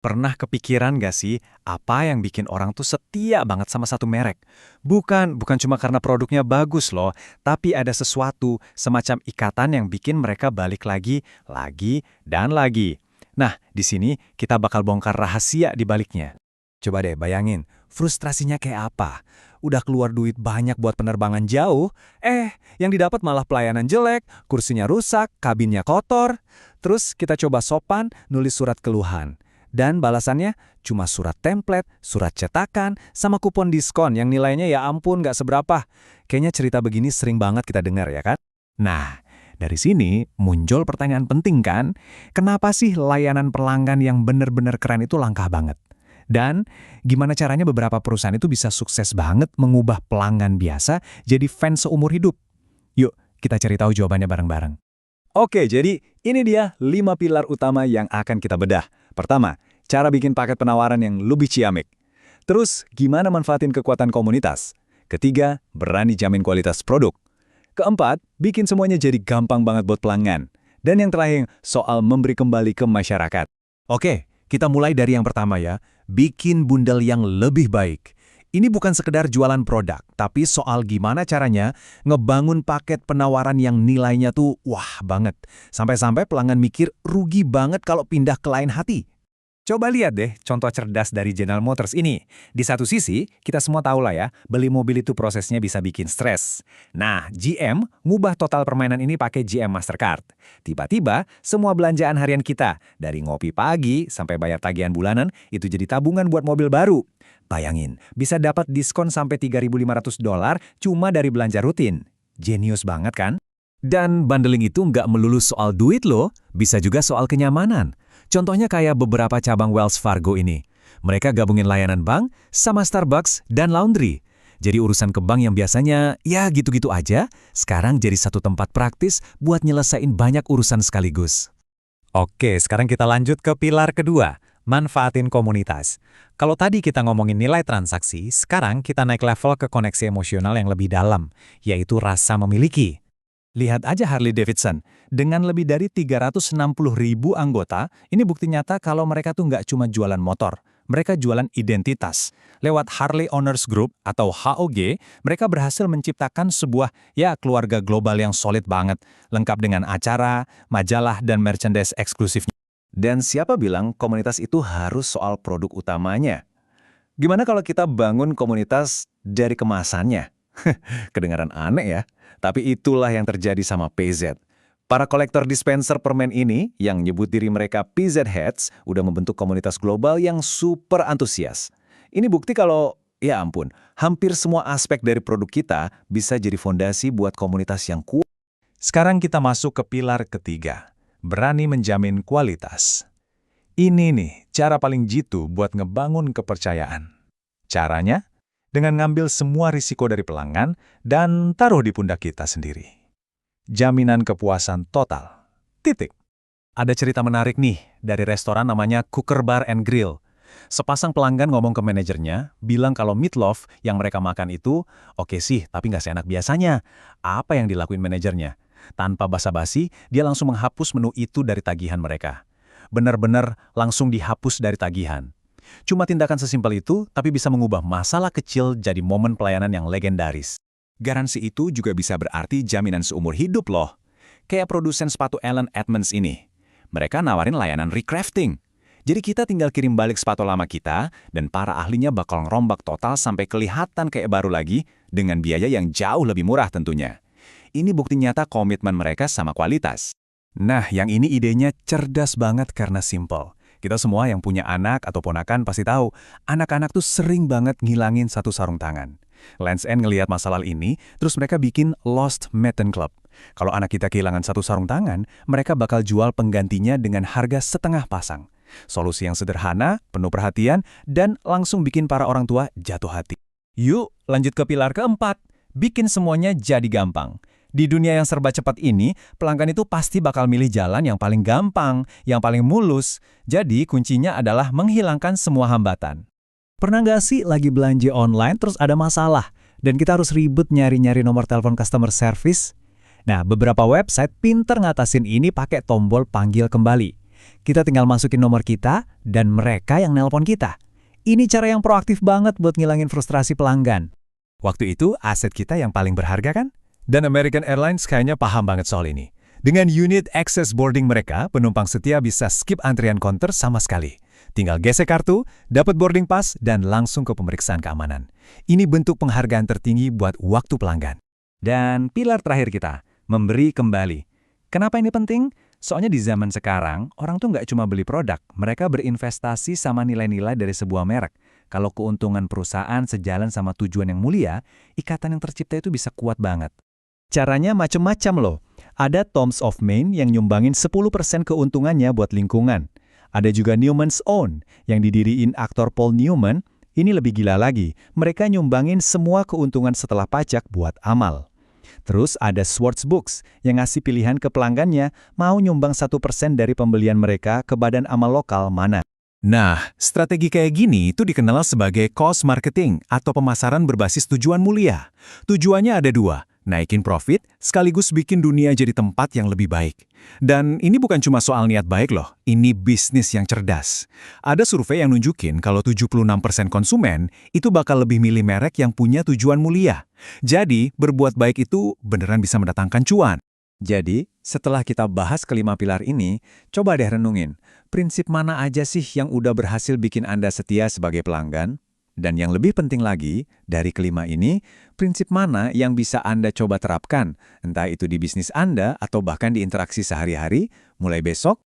Pernah kepikiran gak sih, apa yang bikin orang tuh setia banget sama satu merek? Bukan cuma karena produknya bagus loh, tapi ada sesuatu, semacam ikatan yang bikin mereka balik lagi, dan lagi. Nah, di sini kita bakal bongkar rahasia di baliknya. Coba deh bayangin, frustrasinya kayak apa? Udah keluar duit banyak buat penerbangan jauh, yang didapat malah pelayanan jelek, kursinya rusak, kabinnya kotor. Terus kita coba sopan, nulis surat keluhan. Dan balasannya cuma surat template, surat cetakan, sama kupon diskon yang nilainya ya ampun nggak seberapa. Kayaknya cerita begini sering banget kita dengar ya kan? Nah, dari sini muncul pertanyaan penting kan? Kenapa sih layanan pelanggan yang bener-bener keren itu langka banget? Dan gimana caranya beberapa perusahaan itu bisa sukses banget mengubah pelanggan biasa jadi fans seumur hidup? Yuk, kita cari tahu jawabannya bareng-bareng. Oke, jadi ini dia 5 pilar utama yang akan kita bedah. Pertama, cara bikin paket penawaran yang lebih ciamik. Terus, gimana manfaatin kekuatan komunitas? Ketiga, berani jamin kualitas produk. Keempat, bikin semuanya jadi gampang banget buat pelanggan. Dan yang terakhir, soal memberi kembali ke masyarakat. Oke, kita mulai dari yang pertama ya, bikin bundel yang lebih baik. Ini bukan sekedar jualan produk, tapi soal gimana caranya ngebangun paket penawaran yang nilainya tuh wah banget. Sampai-sampai pelanggan mikir rugi banget kalau pindah ke lain hati. Coba lihat deh contoh cerdas dari General Motors ini. Di satu sisi, kita semua tahu lah ya, beli mobil itu prosesnya bisa bikin stres. Nah, GM ngubah total permainan ini pakai GM Mastercard. Tiba-tiba, semua belanjaan harian kita, dari ngopi pagi sampai bayar tagihan bulanan, itu jadi tabungan buat mobil baru. Bayangin, bisa dapat diskon sampai $3.500 cuma dari belanja rutin. Jenius banget kan? Dan bundling itu nggak melulu soal duit loh, bisa juga soal kenyamanan. Contohnya kayak beberapa cabang Wells Fargo ini. Mereka gabungin layanan bank sama Starbucks dan laundry. Jadi urusan ke bank yang biasanya ya gitu-gitu aja, sekarang jadi satu tempat praktis buat nyelesain banyak urusan sekaligus. Oke, sekarang kita lanjut ke pilar kedua, manfaatin komunitas. Kalau tadi kita ngomongin nilai transaksi, sekarang kita naik level ke koneksi emosional yang lebih dalam, yaitu rasa memiliki. Lihat aja Harley Davidson, dengan lebih dari 360.000 anggota, ini bukti nyata kalau mereka tuh nggak cuma jualan motor, mereka jualan identitas. Lewat Harley Owners Group atau HOG, mereka berhasil menciptakan sebuah keluarga global yang solid banget, lengkap dengan acara, majalah, dan merchandise eksklusifnya. Dan siapa bilang komunitas itu harus soal produk utamanya? Gimana kalau kita bangun komunitas dari kemasannya? Kedengaran aneh ya, tapi itulah yang terjadi sama PZ. Para kolektor dispenser permen ini, yang nyebut diri mereka PZ Heads, udah membentuk komunitas global yang super antusias. Ini bukti kalau, ya ampun, hampir semua aspek dari produk kita bisa jadi fondasi buat komunitas yang kuat. Sekarang kita masuk ke pilar ketiga, berani menjamin kualitas. Ini nih, cara paling jitu buat ngebangun kepercayaan. Caranya? Dengan ngambil semua risiko dari pelanggan dan taruh di pundak kita sendiri. Jaminan kepuasan total. Titik. Ada cerita menarik nih dari restoran namanya Cooker Bar and Grill. Sepasang pelanggan ngomong ke manajernya, bilang kalau meatloaf yang mereka makan itu oke sih, tapi nggak seenak biasanya. Apa yang dilakuin manajernya? Tanpa basa-basi, dia langsung menghapus menu itu dari tagihan mereka. Benar-benar langsung dihapus dari tagihan. Cuma tindakan sesimpel itu, tapi bisa mengubah masalah kecil jadi momen pelayanan yang legendaris. Garansi itu juga bisa berarti jaminan seumur hidup loh. Kayak produsen sepatu Allen Edmonds ini. Mereka nawarin layanan recrafting. Jadi kita tinggal kirim balik sepatu lama kita, dan para ahlinya bakal ngerombak total sampai kelihatan kayak baru lagi, dengan biaya yang jauh lebih murah tentunya. Ini bukti nyata komitmen mereka sama kualitas. Nah, yang ini idenya cerdas banget karena simple. Kita semua yang punya anak atau ponakan pasti tahu, anak-anak tuh sering banget ngilangin satu sarung tangan. Lens End ngelihat masalah ini, terus mereka bikin Lost Mitten Club. Kalau anak kita kehilangan satu sarung tangan, mereka bakal jual penggantinya dengan harga setengah pasang. Solusi yang sederhana, penuh perhatian, dan langsung bikin para orang tua jatuh hati. Yuk, lanjut ke pilar keempat, bikin semuanya jadi gampang. Di dunia yang serba cepat ini, pelanggan itu pasti bakal milih jalan yang paling gampang, yang paling mulus. Jadi kuncinya adalah menghilangkan semua hambatan. Pernah nggak sih lagi belanja online terus ada masalah, dan kita harus ribet nyari-nyari nomor telepon customer service? Nah, beberapa website pinter ngatasin ini pakai tombol panggil kembali. Kita tinggal masukin nomor kita, dan mereka yang nelpon kita. Ini cara yang proaktif banget buat ngilangin frustrasi pelanggan. Waktu itu aset kita yang paling berharga kan? Dan American Airlines kayaknya paham banget soal ini. Dengan unit access boarding mereka, penumpang setia bisa skip antrian konter sama sekali. Tinggal gesek kartu, dapat boarding pass, dan langsung ke pemeriksaan keamanan. Ini bentuk penghargaan tertinggi buat waktu pelanggan. Dan pilar terakhir kita, memberi kembali. Kenapa ini penting? Soalnya di zaman sekarang, orang tuh nggak cuma beli produk, mereka berinvestasi sama nilai-nilai dari sebuah merek. Kalau keuntungan perusahaan sejalan sama tujuan yang mulia, ikatan yang tercipta itu bisa kuat banget. Caranya macam-macam loh. Ada Toms of Maine yang nyumbangin 10% keuntungannya buat lingkungan. Ada juga Newman's Own yang didiriin aktor Paul Newman. Ini lebih gila lagi, mereka nyumbangin semua keuntungan setelah pajak buat amal. Terus ada Schwartz Books yang ngasih pilihan ke pelanggannya mau nyumbang 1% dari pembelian mereka ke badan amal lokal mana. Nah, strategi kayak gini itu dikenal sebagai cost marketing atau pemasaran berbasis tujuan mulia. Tujuannya ada dua, naikin profit sekaligus bikin dunia jadi tempat yang lebih baik. Dan ini bukan cuma soal niat baik loh, ini bisnis yang cerdas. Ada survei yang nunjukin kalau 76% konsumen itu bakal lebih milih merek yang punya tujuan mulia. Jadi, berbuat baik itu beneran bisa mendatangkan cuan. Jadi, setelah kita bahas kelima pilar ini, coba deh renungin, prinsip mana aja sih yang udah berhasil bikin Anda setia sebagai pelanggan? Dan yang lebih penting lagi, dari kelima ini, prinsip mana yang bisa Anda coba terapkan, entah itu di bisnis Anda atau bahkan di interaksi sehari-hari, mulai besok